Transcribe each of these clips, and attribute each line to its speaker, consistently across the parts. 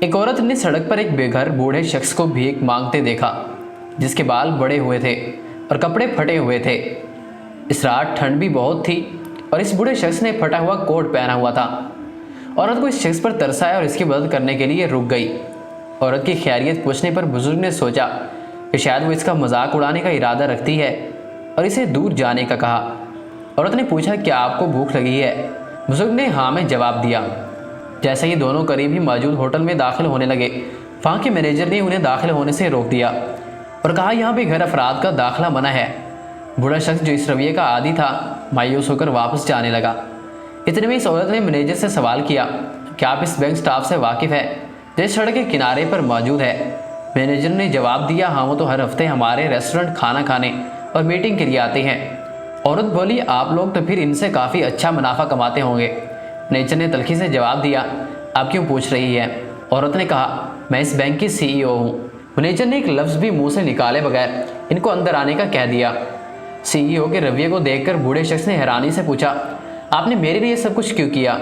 Speaker 1: ایک عورت نے سڑک پر ایک بے گھر بوڑھے شخص کو بھیک مانگتے دیکھا جس کے بال بڑے ہوئے تھے اور کپڑے پھٹے ہوئے تھے۔ اس رات ٹھنڈ بھی بہت تھی اور اس بوڑھے شخص نے پھٹا ہوا کوٹ پہنا ہوا تھا۔ عورت کو اس شخص پر ترس آیا اور اس کی مدد کرنے کے لیے رک گئی۔ عورت کی خیریت پوچھنے پر بزرگ نے سوچا کہ شاید وہ اس کا مذاق اڑانے کا ارادہ رکھتی ہے اور اسے دور جانے کا کہا۔ عورت نے پوچھا کیا آپ کو بھوک لگی ہے؟ بزرگ نے ہاں میں جواب دیا۔ جیسے ہی دونوں قریب ہی موجود ہوٹل میں داخل ہونے لگے، وہاں کے مینیجر نے انہیں داخل ہونے سے روک دیا اور کہا یہاں بے گھر افراد کا داخلہ منع ہے۔ بوڑھا شخص جو اس رویے کا عادی تھا مایوس ہو کر واپس جانے لگا۔ اتنے میں اس عورت نے مینیجر سے سوال کیا کہ آپ اس بینک سٹاف سے واقف ہے جو اس سڑک کے کنارے پر موجود ہے؟ مینیجر نے جواب دیا ہاں وہ تو ہر ہفتے ہمارے ریسٹورنٹ کھانا کھانے اور میٹنگ کے لیے آتے ہیں۔ عورت بولی آپ لوگ تو پھر ان سے کافی اچھا منافع کماتے ہوں گے۔ مینیجر نے تلخی سے جواب دیا آپ کیوں پوچھ رہی ہے؟ عورت نے کہا میں اس بینک کی سی ای او ہوں۔ مینیجر نے ایک لفظ بھی منہ سے نکالے بغیر ان کو اندر آنے کا کہہ دیا۔ سی ای او کے رویے کو دیکھ کر بوڑھے شخص نے حیرانی سے پوچھا آپ نے میرے لیے سب کچھ کیوں کیا؟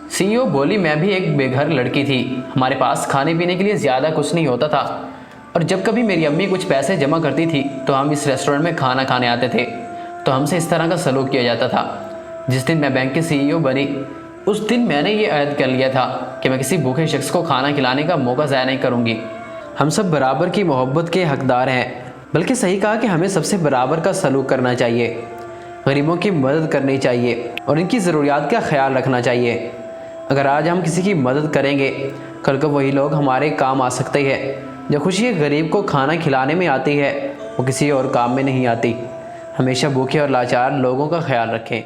Speaker 1: سی ای او بولی میں بھی ایک بے گھر لڑکی تھی، ہمارے پاس کھانے پینے کے لیے زیادہ کچھ نہیں ہوتا تھا اور جب کبھی میری امی کچھ پیسے جمع کرتی تھی تو ہم اس ریسٹورنٹ میں کھانا کھانے آتے تھے تو ہم سے اس طرح کا سلوک کیا جاتا تھا۔ جس دن میں بینک کی سی ای او بنی اس دن میں نے یہ عہد کر لیا تھا کہ میں کسی بھوکے شخص کو کھانا کھلانے کا موقع ضائع نہیں کروں گی۔ ہم سب برابر کی محبت کے حقدار ہیں، بلکہ صحیح کہا کہ ہمیں سب سے برابر کا سلوک کرنا چاہیے، غریبوں کی مدد کرنی چاہیے اور ان کی ضروریات کا خیال رکھنا چاہیے۔ اگر آج ہم کسی کی مدد کریں گے کل کو وہی لوگ ہمارے کام آ سکتے ہیں۔ جو خوشی غریب کو کھانا کھلانے میں آتی ہے وہ کسی اور کام میں نہیں آتی۔ ہمیشہ بھوکے اور لاچار لوگوں کا خیال رکھیں۔